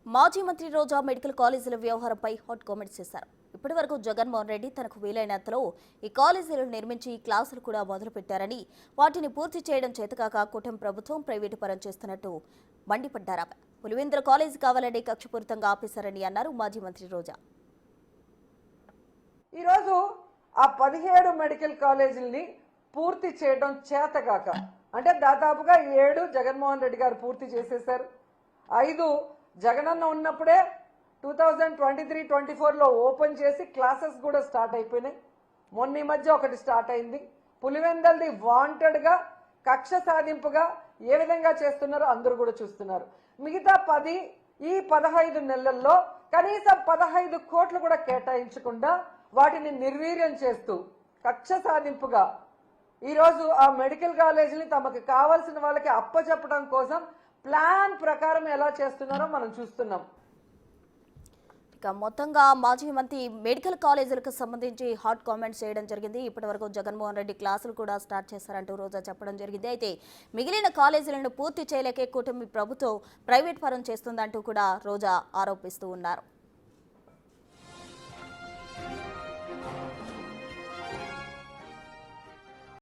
మాజీ మంత్రి రోజా మెడికల్ కాలేజీల వ్యవహారంపై హాట్ కామెంట్స్ చేశారు. ఇప్పటివరకు జగన్మోహన్ రెడ్డి తనకు వీలైనంతలో ఈ కాలేజీలను నిర్మించి క్లాసులు కూడా మొదలుపెట్టారని, వాటిని పూర్తి చేయడం చేతకాక కూటమి ప్రభుత్వం ప్రైవేటు పరం చేస్తున్నట్టు మండిపడ్డారు. పులివెందుల కాలేజీ కావాలని కక్షపూరితంగా ఆపేశారని అన్నారు మాజీ మంత్రి రోజా. ఈరోజు ఆ 17 మెడికల్ కాలేజీలని పూర్తి చేయడం చేతగాక, అంటే దాదాపుగా 7 జగన్మోహన్ రెడ్డి గారు పూర్తి చేసేశారు. 5 జగనన్న ఉన్నప్పుడే 2023-24లో ఓపెన్ చేసి క్లాసెస్ కూడా స్టార్ట్ అయిపోయినాయి. మొన్న ఈ మధ్య ఒకటి స్టార్ట్ అయింది. పులివెందల్ది వాంటెడ్గా కక్ష సాధింపుగా ఏ విధంగా చేస్తున్నారో అందరూ కూడా చూస్తున్నారు. మిగతా 10 ఈ 15 నెలల్లో కనీసం 15 కోట్లు కూడా కేటాయించకుండా వాటిని నిర్వీర్యం చేస్తూ కక్ష సాధింపుగా ఈరోజు ఆ మెడికల్ కాలేజీని తమకు కావాల్సిన వాళ్ళకి అప్పచెప్పడం కోసం ప్లాన్ ప్రకారం ఎలా చేస్తున్నారో మనం చూస్తున్నాం. ఇక మొత్తంగా మాజీ మంత్రి మెడికల్ కాలేజీలకు సంబంధించి హాట్ కామెంట్స్ చేయడం జరిగింది. ఇప్పటివరకు జగన్మోహన్ రెడ్డి క్లాసులు కూడా స్టార్ట్ చేశారంటూ రోజా చెప్పడం జరిగింది. అయితే మిగిలిన కాలేజీలను పూర్తి చేయలేకే కూటమి ప్రభుత్వం ప్రైవేట్ పరం చేస్తుందంటూ కూడా రోజా ఆరోపిస్తూ ఉన్నారు.